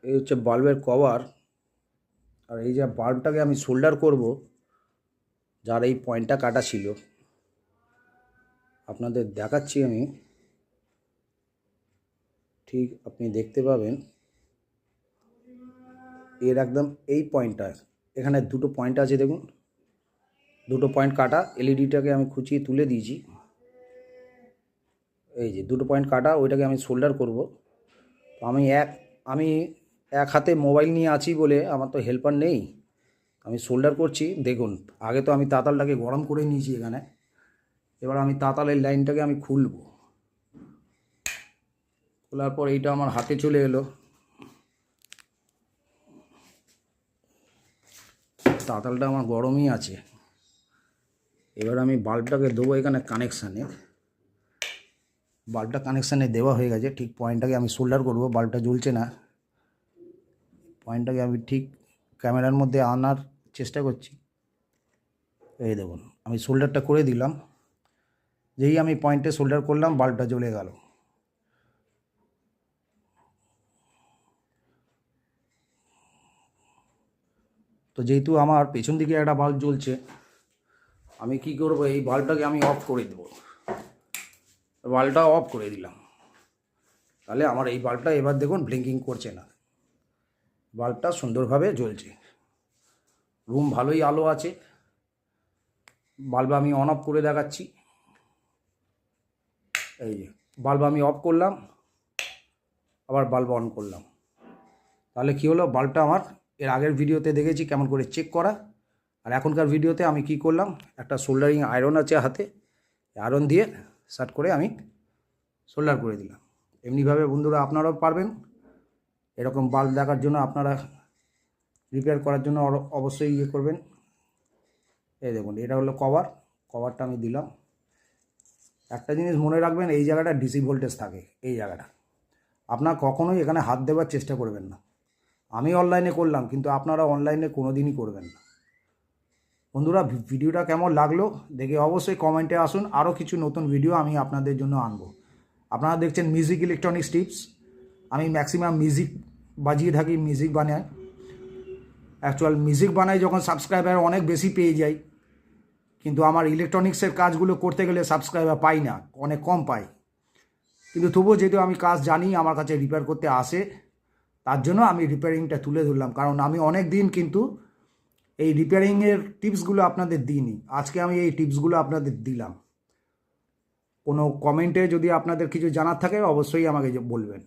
এই হচ্ছে বাল্বের কভার। আর এই যে বাল্বটাকে আমি সোল্ডার করব, যার এই পয়েন্টটা কাটা ছিল, আপনাদের দেখাচ্ছি আমি। ঠিক আপনি দেখতে পাবেন এর একদম এই পয়েন্টটা, এখানে দুটো পয়েন্ট আছে দেখুন, দুটো পয়েন্ট কাটা। এলইডিটাকে আমি খুঁচিয়ে তুলে দিয়েছি। এই যে দুটো পয়েন্ট কাটা, ওইটাকে আমি সোল্ডার করব। তো আমি এক হাতে মোবাইল নিয়ে আছি বলে আমার তো হেল্পার নেই, আমি সোল্ডার করছি। দেখুন, আগে তো আমি তাতালটাকে গরম করে নিয়েছি এখানে। এবার আমি তাতালের লাইনটাকে আমি খুলব। খোলার পর এইটা আমার হাতে চলে এলো। তাতালটা আমার গরমই আছে। এবার আমি বাল্বটাকে দেবো এখানে কানেকশানে। বাল্বটা কানেকশানে দেওয়া হয়ে গেছে। ঠিক পয়েন্টটাকে আমি সোল্ডার করব। বাল্বটা জ্বলছে না, পয়েন্টটাকে আমি ঠিক ক্যামেরার মধ্যে আনার চেষ্টা করছি। এই দেখুন, আমি সোল্ডারটা করে দিলাম। যেই আমি পয়েন্টে সোল্ডার করলাম, বাল্বটা জ্বলে গেল। তো যেহেতু আমার পেছন দিকে একটা বাল্ব জ্বলছে, আমি কি করব, এই বাল্বটাকে আমি অফ করে দেবো। বাল্বটা অফ করে দিলাম। তাহলে আমার এই বাল্বটা এবার দেখুন ব্লিঙ্কিং করছে না, বাল্বটা সুন্দরভাবে জ্বলছে। রুম ভালোই আলো আছে। বাল্ব আমি অন অফ করে দেখাচ্ছি। এই যে বাল্ব আমি অফ করলাম, আবার বাল্ব অন করলাম। তাহলে কি হলো, বাল্বটা আমার এর আগের ভিডিওতে দেখেছি কেমন করে চেক করা। আর এখনকার ভিডিওতে আমি কি করলাম, একটা সোল্ডারিং আয়রন আছে হাতে, আয়রন দিয়ে শার্ট করে আমি সোল্ডার করে দিলাম। এমনিভাবে বন্ধুরা আপনারাও পারবেন। এরকম বাল্ব দেখার জন্য আপনারা রিপেয়ার করার জন্য অবশ্যই ইয়ে করবেন। এই দেখুন, এটা হলো কভার। কভারটা আমি দিলাম। একটা জিনিস মনে রাখবেন, এই জায়গাটা ডিসি ভোল্টেজ থাকে। এই জায়গাটা আপনার কখনোই এখানে হাত দেওয়ার চেষ্টা করবেন না। আমি অনলাইনে করলাম, কিন্তু আপনারা অনলাইনে কোনো দিনই করবেন না। বন্ধুরা, ভিডিওটা কেমন লাগলো দেখে অবশ্যই কমেন্টে আসুন। আরও কিছু নতুন ভিডিও আমি আপনাদের জন্য আনবো। আপনারা দেখছেন মিউজিক ইলেকট্রনিক্স টিপস। আমি ম্যাক্সিমাম মিউজিক বাজিয়ে থাকি, মিউজিক বানাই। অ্যাকচুয়াল মিউজিক বানাই যখন সাবস্ক্রাইবার অনেক বেশি পেয়ে যাই, কিন্তু আমার ইলেকট্রনিক্সের কাজগুলো করতে গেলে সাবস্ক্রাইবার পাই না, অনেক কম পাই। কিন্তু তবুও যেহেতু আমি কাজ জানি, আমার কাছে রিপেয়ার করতে আসে, তার জন্য আমি রিপেয়ারিংটা তুলে ধরলাম। কারণ আমি অনেক দিন কিন্তু এই রিপেয়ারিংয়ের টিপসগুলো আপনাদের দিইনি। আজকে আমি এই টিপসগুলো আপনাদের দিলাম। কোনো কমেন্টে যদি আপনাদের কিছু জানার থাকে অবশ্যই আমাকে বলবেন।